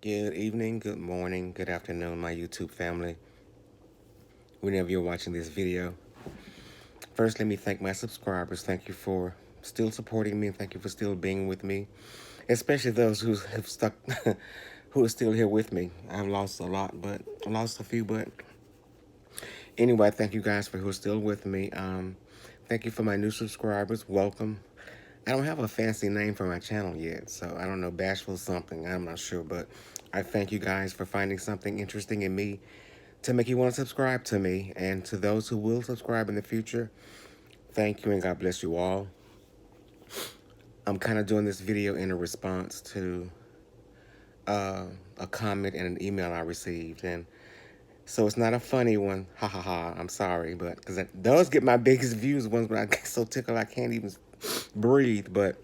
Good evening, good morning, good afternoon, my YouTube family, whenever you're watching this video. First, let me thank my subscribers. Thank you for still supporting me. Thank you for still being with me, especially those who have stuck, who are still here with me. I've lost a lot, but I lost a few, but anyway, thank you guys for who are still with me. Thank you for my new subscribers. Welcome. I don't have a fancy name for my channel yet, so I don't know, Bashful something, I'm not sure, but I thank you guys for finding something interesting in me to make you want to subscribe to me. And to those who will subscribe in the future, thank you and God bless you all. I'm kind of doing this video in a response to a comment and an email I received. And so it's not a funny one. Ha ha ha. I'm sorry. But because those get my biggest views ones when I get so tickled I can't even breathe. But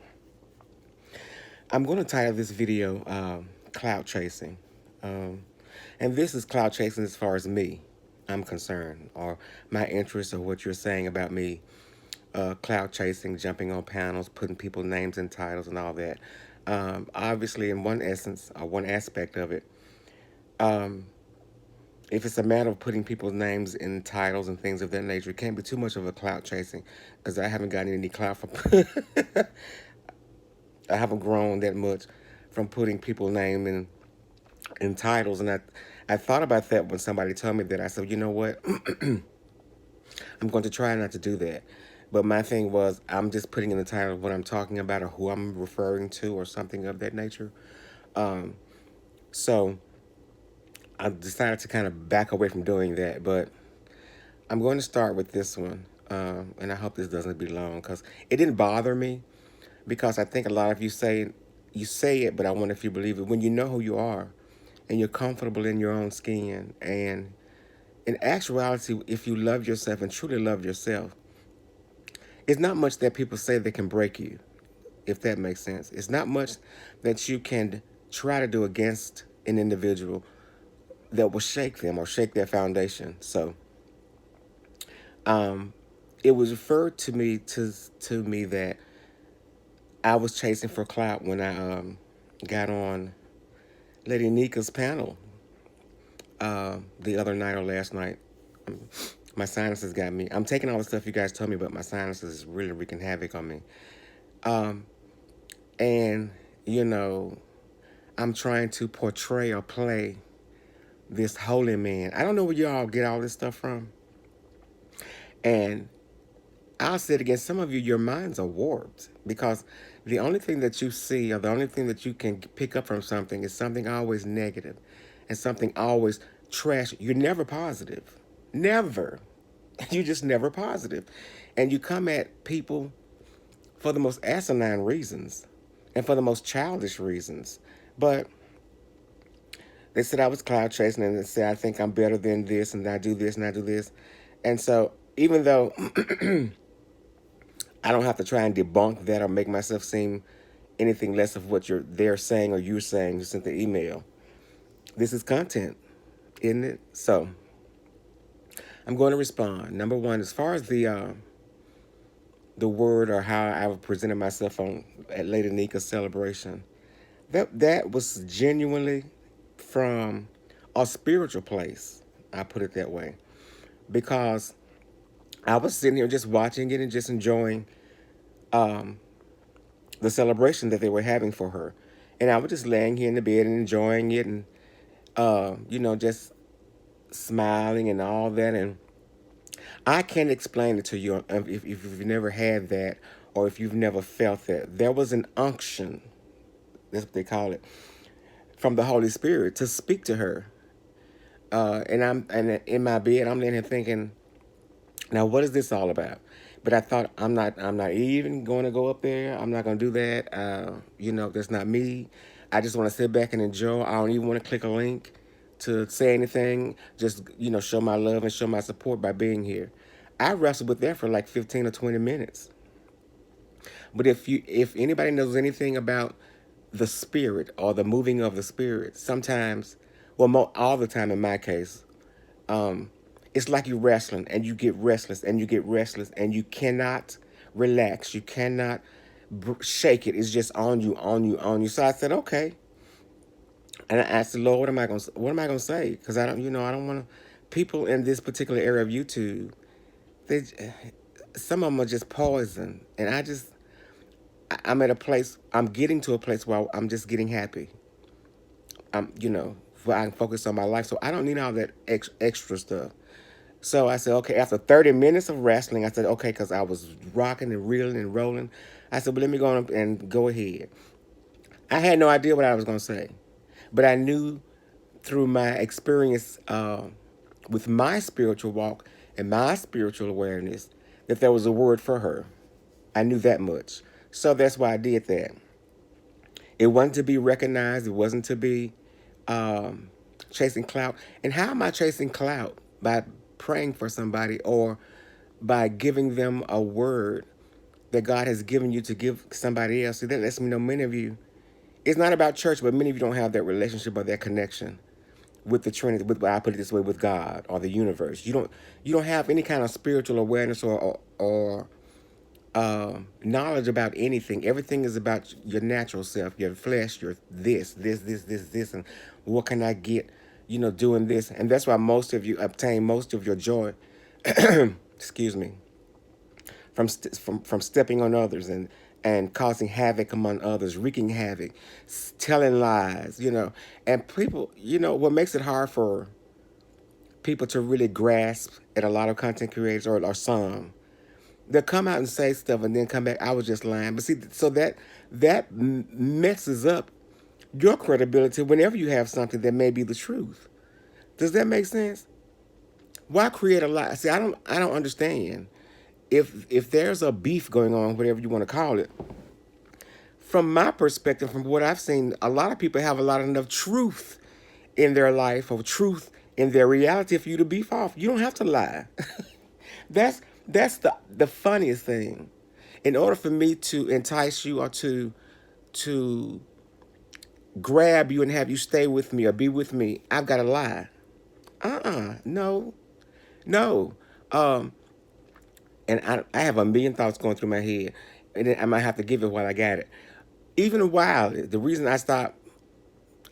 I'm going to title this video Clout Chasing. And this is clout chasing as far as me, I'm concerned, or my interest, or what you're saying about me, clout chasing, jumping on panels, putting people's names in titles and all that. Obviously, in one essence, or one aspect of it, if it's a matter of putting people's names in titles and things of that nature, it can't be too much of a clout chasing, because I haven't gotten any clout from, I haven't grown that much from putting people's name in titles. And I thought about that when somebody told me that. I said, you know what? I'm going to try not to do that. But my thing was, I'm just putting in the title of what I'm talking about or who I'm referring to or something of that nature. So I decided to kind of back away from doing that. But I'm going to start with this one. And I hope this doesn't be long, because it didn't bother me, because I think a lot of you say it, but I wonder if you believe it. When you know who you are and you're comfortable in your own skin, and in actuality, if you love yourself and truly love yourself, it's not much that people say that can break you, if that makes sense. It's not much that you can try to do against an individual that will shake them or shake their foundation. So it was referred to me that I was chasing for clout when I got on Lady Nika's panel the other night or last night. My sinuses got me. I'm taking all the stuff you guys told me, but my sinuses is really wreaking havoc on me. And, you know, I'm trying to portray or play this holy man. I don't know where y'all get all this stuff from. And I'll say it again, some of you, your minds are warped, because the only thing that you see, or the only thing that you can pick up from something, is something always negative and something always trash. You're never positive. Never. You're just never positive. And you come at people for the most asinine reasons and for the most childish reasons. But they said I was cloud chasing, and they said I think I'm better than this, and I do this, and I do this. And so even though I don't have to try and debunk that or make myself seem anything less of what they're saying or you're saying just in the email, this is content, isn't it? So I'm going to respond. Number one, as far as the word or how I presented myself at Lady Nika's celebration, that was genuinely from a spiritual place. I put it that way, because I was sitting here just watching it and just enjoying the celebration that they were having for her, and I was just laying here in the bed and enjoying it, and just smiling and all that. And I can't explain it to you if you've never had that, or if you've never felt that. There was an unction, that's what they call it, from the Holy Spirit to speak to her. And in my bed, I'm laying here thinking, now what is this all about? But I thought, I'm not even going to go up there. I'm not going to do that. That's not me. I just want to sit back and enjoy. I don't even want to click a link to say anything. Just, show my love and show my support by being here. I wrestled with that for like 15 or 20 minutes. But if anybody knows anything about the spirit or the moving of the spirit, sometimes, well, all the time in my case, it's like you're wrestling and you get restless and you get restless and you cannot relax. You cannot shake it. It's just on you, on you, on you. So I said, okay, And I asked the Lord, what am I gonna say? Because I don't want to. People in this particular area of YouTube, they, some of them are just poison, and I'm at a place. I'm getting to a place where I'm just getting happy. Where I can focus on my life. So I don't need all that extra stuff. So I said, okay, after 30 minutes of wrestling, I said, okay, because I was rocking and reeling and rolling. I said, but let me go on and go ahead. I had no idea what I was going to say, but I knew through my experience with my spiritual walk and my spiritual awareness that there was a word for her. I knew that much. So that's why I did that. It wasn't to be recognized. It wasn't to be chasing clout. And how am I chasing clout? By praying for somebody or by giving them a word that God has given you to give somebody else. See, that lets me know many of you, it's not about church, but many of you don't have that relationship or that connection with the Trinity, with, I put it this way, with God or the universe. You don't have any kind of spiritual awareness or knowledge about anything. Everything is about your natural self, your flesh, your this, and what can I get, doing this. And that's why most of you obtain most of your joy, excuse me, from stepping on others and causing havoc among others, wreaking havoc, telling lies, And people, what makes it hard for people to really grasp at a lot of content creators or some, they'll come out and say stuff and then come back, I was just lying. But see, so that messes up your credibility whenever you have something that may be the truth. Does that make sense? Why create a lie? See, I don't understand. If there's a beef going on, whatever you want to call it, from my perspective, from what I've seen, a lot of people have a lot enough truth in their life or truth in their reality for you to beef off. You don't have to lie. That's the funniest thing. In order for me to entice you or to grab you and have you stay with me or be with me, I've got to lie. No, no. And I have a million thoughts going through my head, and then I might have to give it while I got it. Even a while, the reason I stopped,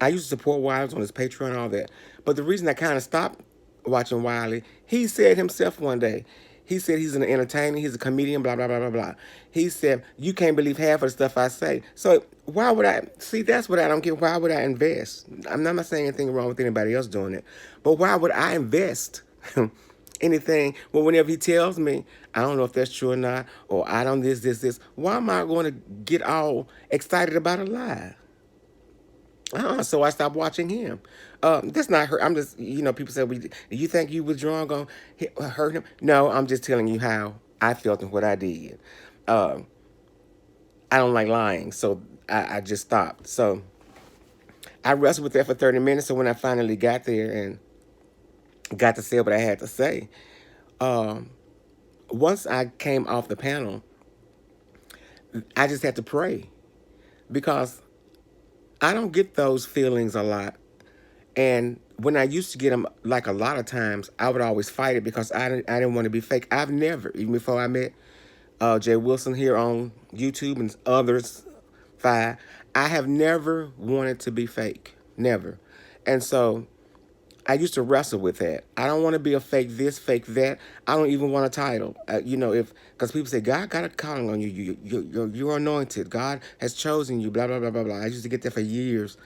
I used to support Wiley on his Patreon and all that, but the reason I kind of stopped watching Wiley, he said himself one day, he said he's an entertainer, he's a comedian, blah, blah, blah, blah, blah. He said, you can't believe half of the stuff I say. So why would I, see, that's what I don't get. Why would I invest? I'm not saying anything wrong with anybody else doing it, but why would I invest anything? Well, whenever he tells me, I don't know if that's true or not, or I don't this, why am I going to get all excited about a lie? So I stopped watching him. That's not hurt. I'm just, people say, do you think you withdrawn going to hurt him? No, I'm just telling you how I felt and what I did. Uh, I don't like lying, so I just stopped. So I wrestled with that for 30 minutes. So when I finally got there and got to say what I had to say, once I came off the panel, I just had to pray because I don't get those feelings a lot. And when I used to get them, like a lot of times, I would always fight it because I didn't want to be fake. I've never, even before I met Jay Wilson here on YouTube and others, I have never wanted to be fake. Never. And so I used to wrestle with that. I don't want to be a fake this, fake that. I don't even want a title. Because people say, God got a calling on you. You're anointed. God has chosen you, blah, blah, blah, blah, blah. I used to get that for years.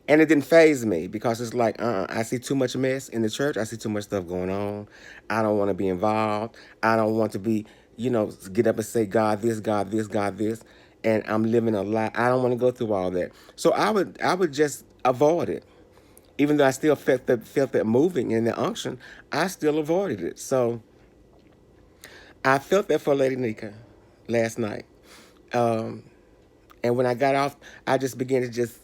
And it didn't faze me because it's like, I see too much mess in the church. I see too much stuff going on. I don't want to be involved. I don't want to be, get up and say, God this, God this, God this. And I'm living a lie. I don't want to go through all that. So I would just avoid it. Even though I still felt that moving in the unction, I still avoided it. So I felt that for Lady Nika last night. And when I got off, I just began to just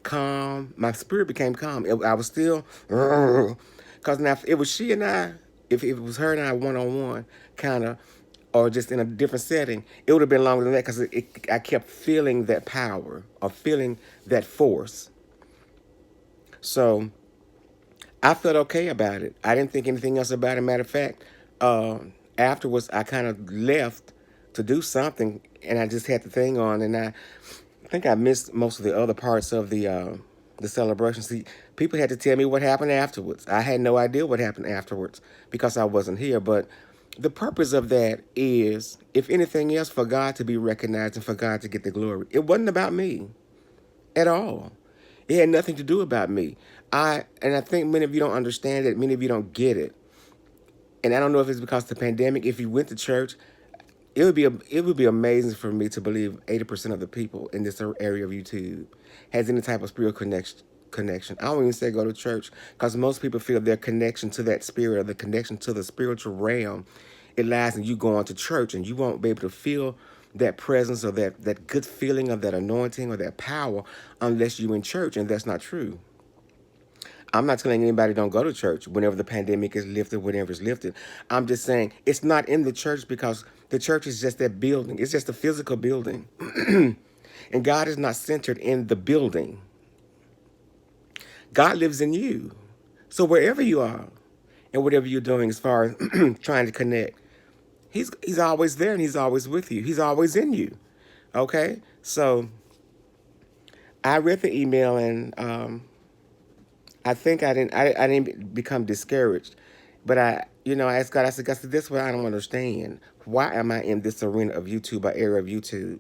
calm. My spirit became calm. I was still, because now if it was she and I, if it was her and I one-on-one, kind of, or just in a different setting, it would have been longer than that because I kept feeling that power or feeling that force. So I felt okay about it. I didn't think anything else about it. Matter of fact, afterwards, I kind of left to do something, and I just had the thing on, and I think I missed most of the other parts of the the celebration. See, people had to tell me what happened afterwards. I had no idea what happened afterwards because I wasn't here. But the purpose of that is, if anything else, for God to be recognized and for God to get the glory. It wasn't about me at all. It had nothing to do about me. I think many of you don't understand it. Many of you don't get it. And I don't know if it's because of the pandemic. If you went to church, it would be amazing for me to believe 80% of the people in this area of YouTube has any type of spiritual connection. I don't even say go to church because most people feel their connection to that spirit or the connection to the spiritual realm. It lies in you going to church, and you won't be able to feel that presence or that good feeling of that anointing or that power unless you're in church, and that's not true. I'm not telling anybody don't go to church whenever the pandemic is lifted, whenever it's lifted. I'm just saying it's not in the church because the church is just that building. It's just a physical building. And God is not centered in the building. God lives in you. So wherever you are and whatever you're doing as far as trying to connect, he's always there and he's always with you. He's always in you. Okay? So I read the email, and I think I didn't become discouraged, but I asked God. I said, this is what I don't understand. Why am I in this arena of YouTube, or area of YouTube?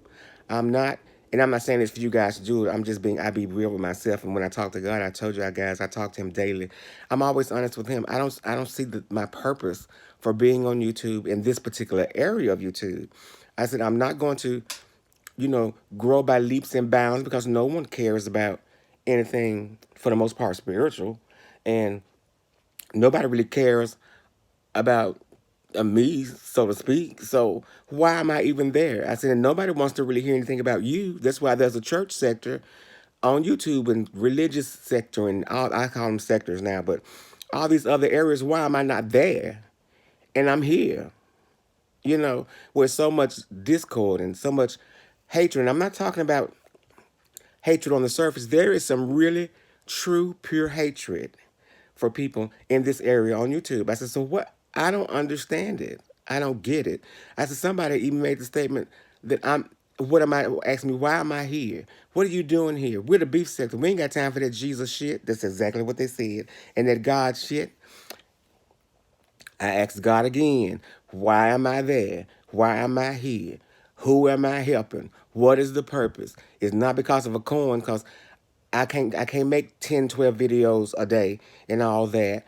I'm not, and I'm not saying this for you guys to do it. I be real with myself. And when I talk to God, I told you guys, I talk to Him daily. I'm always honest with Him. I don't see my purpose for being on YouTube in this particular area of YouTube. I said, I'm not going to grow by leaps and bounds because no one cares about anything for the most part spiritual. And nobody really cares about me, so to speak. So why am I even there? I said, and nobody wants to really hear anything about you. That's why there's a church sector on YouTube and religious sector and all, I call them sectors now, but all these other areas, why am I not there? And I'm here, with so much discord and so much hatred. And I'm not talking about hatred on the surface. There is some really true, pure hatred for people in this area on YouTube. I said, so what? I don't understand it. I don't get it. I said, somebody even made the statement that asking me, why am I here? What are you doing here? We're the beef sector. We ain't got time for that Jesus shit. That's exactly what they said. And that God shit. I asked God again, why am I there? Why am I here? Who am I helping? What is the purpose? It's not because of a coin, because I can't make 10, 12 videos a day and all that.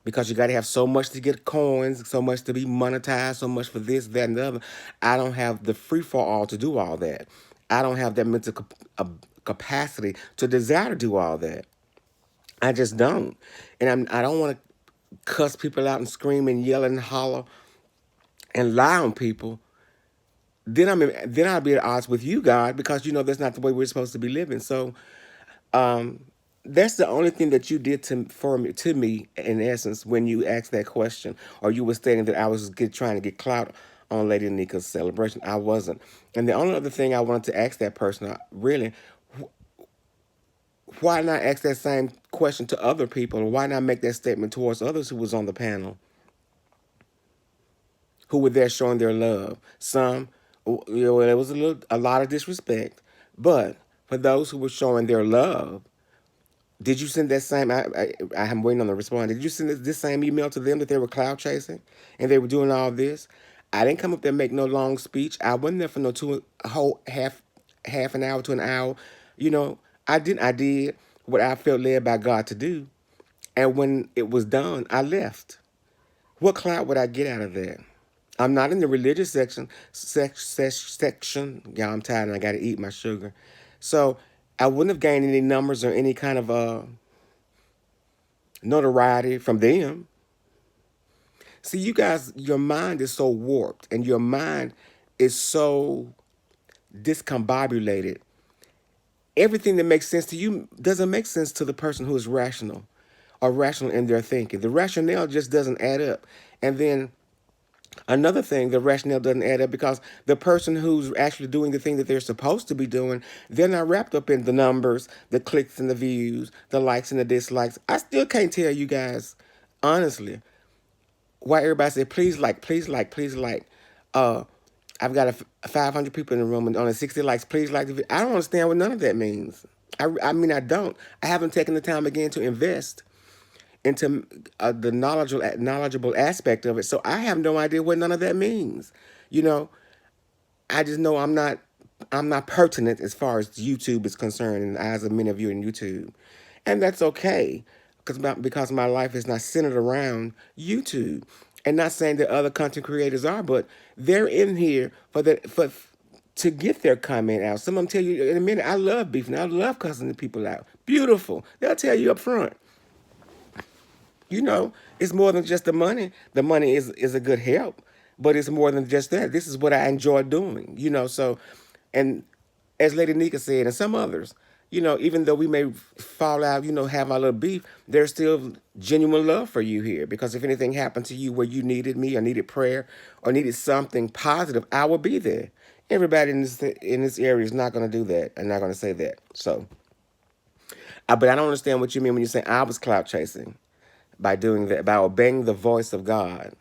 Because you got to have so much to get coins, so much to be monetized, so much for this, that, and the other. I don't have the free for all to do all that. I don't have that mental capacity to desire to do all that. I just don't. And I don't want to cuss people out and scream and yell and holler and lie on people. Then I'll be at odds with you, God, because that's not the way we're supposed to be living. So that's the only thing that you did to me in essence when you asked that question, or you were stating that I was trying to get clout on Lady Nika's celebration. I wasn't. And the only other thing I wanted to ask that person, really, why not ask that same question to other people? Why not make that statement towards others who was on the panel, who were there showing their love? Some, there was a lot of disrespect, but for those who were showing their love, did you send that same? I'm waiting on the response. Did you send this same email to them that they were cloud chasing and they were doing all this? I didn't come up there and make no long speech. I wasn't there for no a whole half an hour to an hour. You know, I did what I felt led by God to do, and when it was done, I left. What clout would I get out of that? I'm not in the religious section. Yeah, I'm tired and I got to eat my sugar. So I wouldn't have gained any numbers or any kind of notoriety from them. See, you guys, your mind is so warped and your mind is so discombobulated. Everything that makes sense to you doesn't make sense to the person who is rational or rational in their thinking. The rationale just doesn't add up. And then another thing, the rationale doesn't add up because the person who's actually doing the thing that they're supposed to be doing, they're not wrapped up in the numbers, the clicks and the views, the likes and the dislikes. I still can't tell you guys, honestly, why everybody say, please like, please like, please like. I've got 500 people in the room and only 60 likes, please like the video. I don't understand what none of that means. I mean, I don't. I haven't taken the time again to invest into the knowledgeable aspect of it. So I have no idea what none of that means. You know, I just know I'm not pertinent as far as YouTube is concerned in the eyes of many of you in YouTube, and that's okay, because my life is not centered around YouTube. And not saying that other content creators are, but they're in here for to get their comment out. Some of them tell you in a minute, I love beefing, I love cussing the people out. Beautiful. They'll tell you up front. It's more than just the money. The money is a good help, but it's more than just that. This is what I enjoy doing. So, and as Lady Nika said, and some others, even though we may fall out, have our little beef, there's still genuine love for you here. Because if anything happened to you where you needed me or needed prayer or needed something positive, I will be there. Everybody in this area is not going to do that and not going to say that. So, but I don't understand what you mean when you say I was clout chasing by doing that, by obeying the voice of God,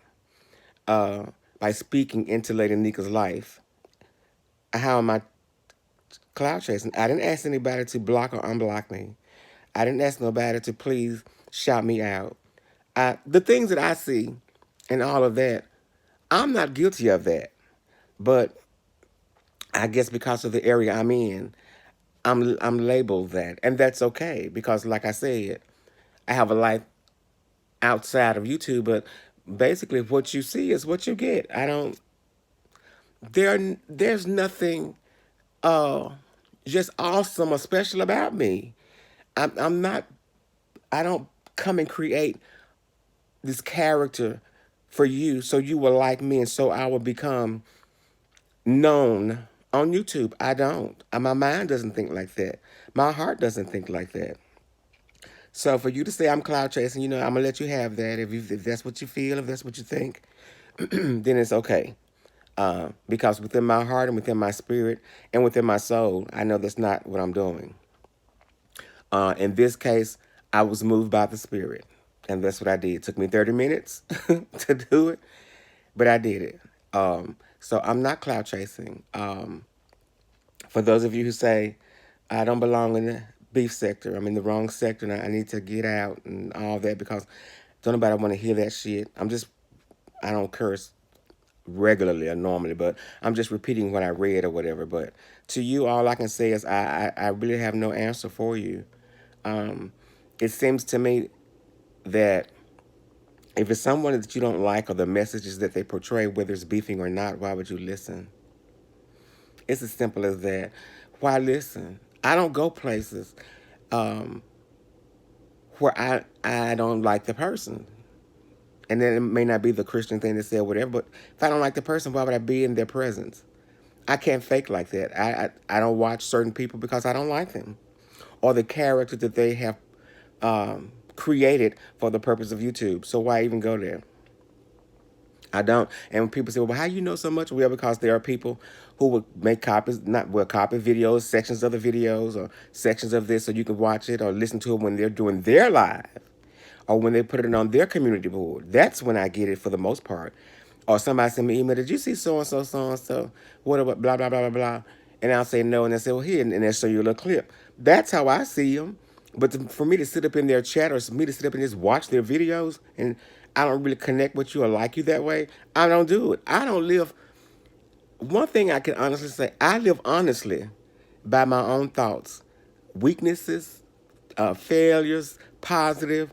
uh, by speaking into Lady Nika's life. How am I cloud chasing? I didn't ask anybody to block or unblock me. I didn't ask nobody to please shout me out. The things that I see and all of that, I'm not guilty of that. But I guess because of the area I'm in, I'm labeled that, and that's okay because, like I said, I have a life outside of YouTube, but basically what you see is what you get. I don't there's nothing uh just awesome or special about me. I'm not I don't come and create this character for you so you will like me and so I will become known on YouTube. I don't. My mind doesn't think like that. My heart doesn't think like that. So for you to say I'm cloud chasing, I'm gonna let you have that. If that's what you feel, if that's what you think, then it's okay. Because within my heart and within my spirit and within my soul, I know that's not what I'm doing. In this case, I was moved by the spirit, and that's what I did. It took me 30 minutes to do it, but I did it. So I'm not cloud chasing. For those of you who say I don't belong in the beef sector, I'm in the wrong sector, and I need to get out and all that because don't nobody want to hear that shit. I don't curse regularly or normally, but I'm just repeating what I read or whatever. But to you, all I can say is I really have no answer for you. It seems to me that if it's someone that you don't like or the messages that they portray, whether it's beefing or not, why would you listen? It's as simple as that. Why listen? I don't go places um, where I don't like the person. And then it may not be the Christian thing to say or whatever, but if I don't like the person, why would I be in their presence? I can't fake like that. I don't watch certain people because I don't like them or the character that they have created for the purpose of YouTube. So why even go there? I don't. And when people say, well, how you know so much? Well, because there are people who would make copies, not will copy videos, sections of the videos or sections of this so you can watch it or listen to it when they're doing their live or when they put it on their community board. That's when I get it for the most part. Or somebody send me an email, did you see so-and-so, what, blah, blah, blah, blah, blah. And I'll say no, and they say, well, here, and they'll show you a little clip. That's how I see them. But for me to sit up in their chat or for me to sit up and just watch their videos and I don't really connect with you or like you that way, I don't do it. I don't live. One thing I can honestly say, I live honestly by my own thoughts, weaknesses, failures, positive,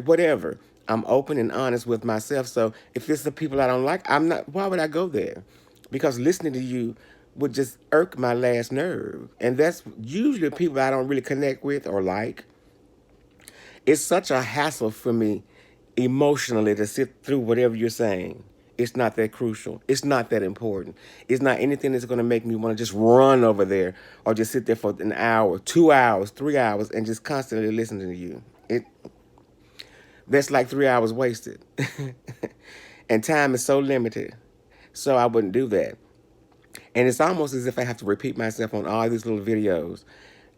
whatever. I'm open and honest with myself. So if it's the people I don't like, I'm not. Why would I go there? Because listening to you would just irk my last nerve, and that's usually people I don't really connect with or like. It's such a hassle for me emotionally to sit through whatever you're saying. It's not that crucial. It's not that important. It's not anything that's going to make me want to just run over there or just sit there for an hour, 2 hours, 3 hours, and just constantly listen to you. That's like 3 hours wasted. And time is so limited. So I wouldn't do that. And it's almost as if I have to repeat myself on all these little videos.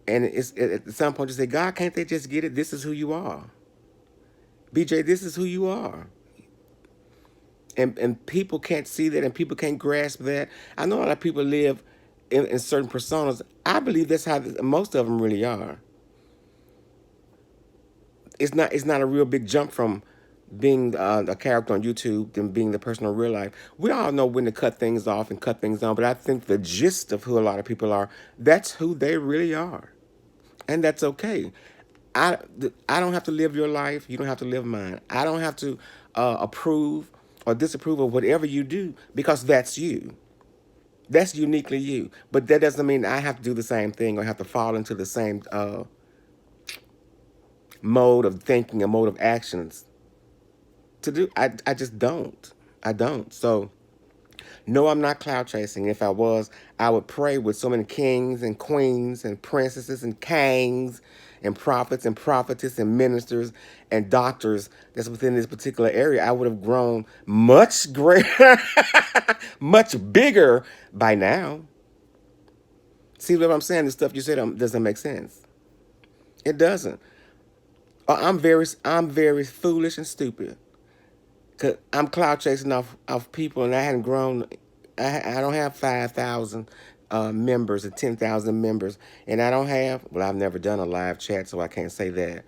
And it's at some point you say, God, can't they just get it? This is who you are. BJ, this is who you are. And people can't see that and people can't grasp that. I know a lot of people live in certain personas. I believe that's how most of them really are. It's not a real big jump from being a character on YouTube than being the person in real life. We all know when to cut things off and cut things on, but I think the gist of who a lot of people are, that's who they really are, and that's okay. I I don't have to live your life. You don't have to live mine. I don't have to approve or disapprove of whatever you do because that's you. That's uniquely you. But that doesn't mean I have to do the same thing or have to fall into the same mode of thinking and mode of actions to do. I just don't. I don't. So no, I'm not cloud chasing. If I was, I would pray with so many kings and queens and princesses and kings and prophets and prophetess and ministers and doctors that's within this particular area. I would have grown much greater, much bigger by now. See what I'm saying? The stuff you said doesn't make sense. It doesn't. I'm very foolish and stupid. Cause I'm cloud chasing off people, and I hadn't grown. I don't have 5,000 members or 10,000 members, and I don't have. Well, I've never done a live chat, so I can't say that.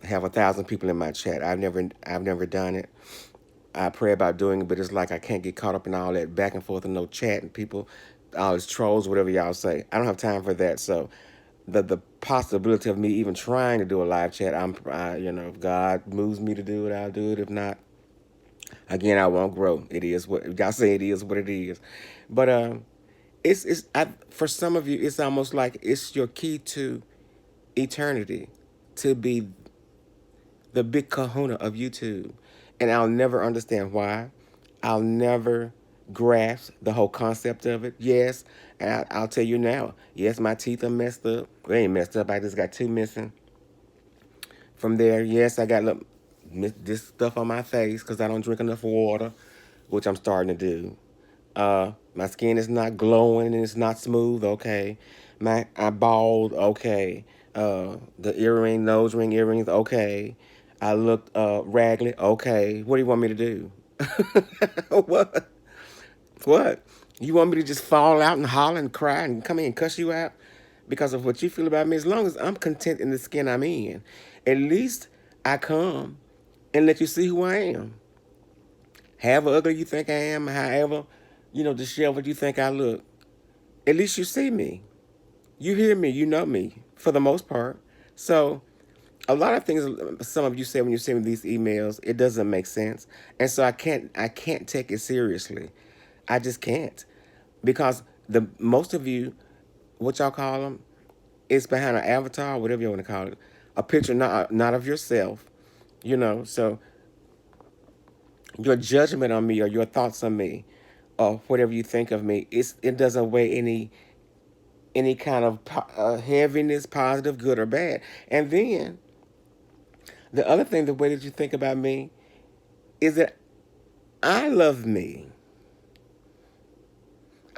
Have 1,000 people in my chat. I've never done it. I pray about doing it, but it's like I can't get caught up in all that back and forth and no chat and people, all these trolls, whatever y'all say. I don't have time for that. So, the possibility of me even trying to do a live chat, if God moves me to do it, I'll do it. If not, again, I won't grow. It is what y'all say. It is what it is. But for some of you, it's almost like it's your key to eternity, to be the big kahuna of YouTube. And I'll never understand why. I'll never grasp the whole concept of it. Yes, and I'll tell you now. Yes, my teeth are messed up. They ain't messed up. I just got two missing. From there, yes, I got this stuff on my face because I don't drink enough water, which I'm starting to do. My skin is not glowing and it's not smooth. Okay, I bald. Okay, the nose ring, earrings. Okay, I looked raggedy. Okay, what do you want me to do? What? What? You want me to just fall out and holler and cry and come in and cuss you out because of what you feel about me? As long as I'm content in the skin I'm in, at least I come and let you see who I am. However ugly you think I am, however, disheveled you think I look, at least you see me. You hear me, you know me, for the most part. So a lot of things some of you say when you send me these emails, it doesn't make sense. And so I can't take it seriously. I just can't. Because the most of you, what y'all call them, is behind an avatar, whatever you want to call it. A picture not of yourself, so your judgment on me or your thoughts on me or whatever you think of me, it doesn't weigh any kind of heaviness, positive, good or bad. And then the other thing, the way that you think about me is that I love me.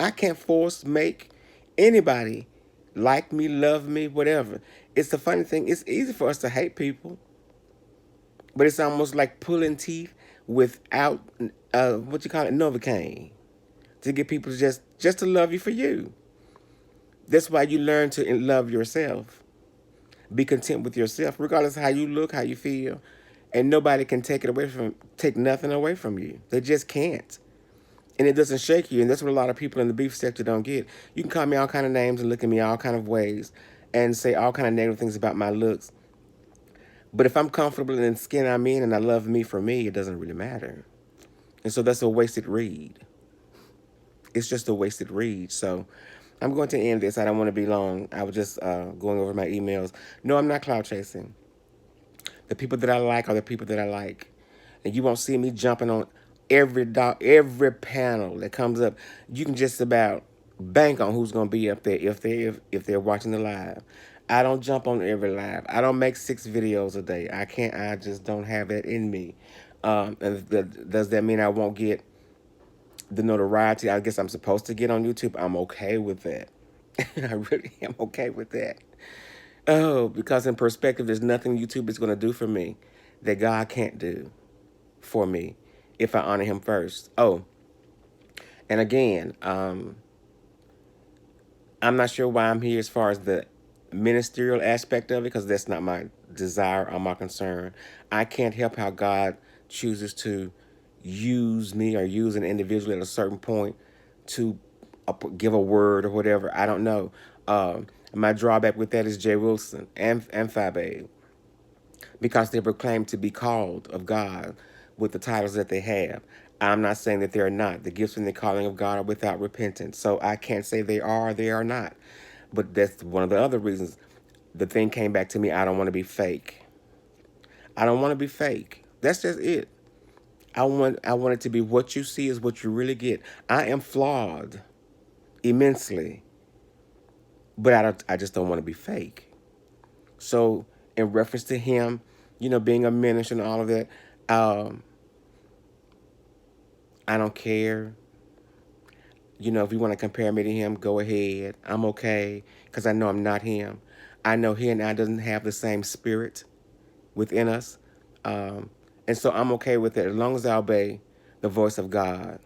I can't force make anybody like me, love me, whatever. It's the funny thing. It's easy for us to hate people, but it's almost like pulling teeth without what you call it, Novocaine, to get people just to love you for you. That's why you learn to love yourself. Be content with yourself, regardless of how you look, how you feel, and nobody can take nothing away from you. They just can't, and it doesn't shake you. And that's what a lot of people in the beef sector don't get. You can call me all kind of names and look at me all kind of ways, and say all kind of negative things about my looks. But if I'm comfortable in the skin I'm in and I love me for me, it doesn't really matter. And so that's a wasted read. It's just a wasted read. So I'm going to end this. I don't want to be long. I was just going over my emails. No, I'm not cloud chasing. The people that I like are the people that I like. And you won't see me jumping on every panel that comes up. You can just about bank on who's going to be up there if they're watching the live. I don't jump on every live. I don't make 6 videos a day. I can't. I just don't have that in me. And does that mean I won't get the notoriety I guess I'm supposed to get on YouTube? I'm okay with that. I really am okay with that. Oh, because in perspective, there's nothing YouTube is going to do for me that God can't do for me if I honor him first. Oh, and again, I'm not sure why I'm here as far as the ministerial aspect of it, because that's not my desire or my concern. I can't help how God chooses to use me or use an individual at a certain point to give a word or whatever. I don't know. My drawback with that is Jay Wilson and Fabe, because they proclaim to be called of God with the titles that they have. I'm not saying that they're not. The gifts and the calling of God are without repentance. So I can't say they are or they are not. But that's one of the other reasons the thing came back to me. I don't want to be fake. I don't want to be fake. That's just it. I want it to be what you see is what you really get. I am flawed immensely, but I just don't want to be fake. So in reference to him, being a minister and all of that, um, I don't care. If you want to compare me to him, go ahead. I'm okay because I know I'm not him. I know he and I doesn't have the same spirit within us. Um, and so I'm okay with it as long as I obey the voice of God,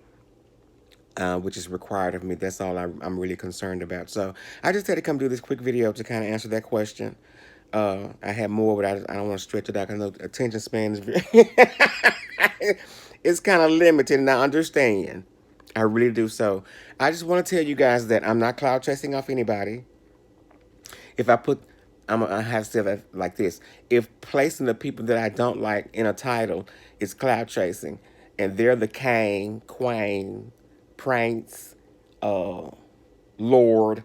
which is required of me. That's all I'm really concerned about. So I just had to come do this quick video to kind of answer that question. I had more, but I don't want to stretch it out because I know attention span is it's kind of limited, and I understand. I really do. So I just want to tell you guys that I'm not cloud chasing off anybody. If I put, I have to say that like this: if placing the people that I don't like in a title is cloud chasing, and they're the king, queen, prince, uh, lord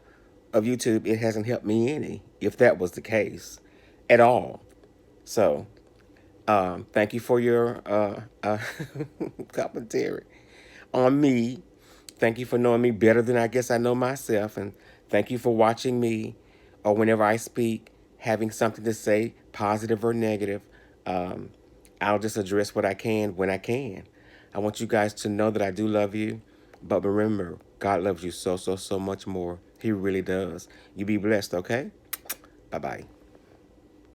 of YouTube, it hasn't helped me any. If that was the case, at all. So, thank you for your commentary on me. Thank you for knowing me better than I guess I know myself. And thank you for watching me, or whenever I speak, having something to say, positive or negative. Um, I'll just address what I can when I can. I want you guys to know that I do love you. But remember, God loves you so, so, so much more. He really does. You be blessed, okay? Bye-bye.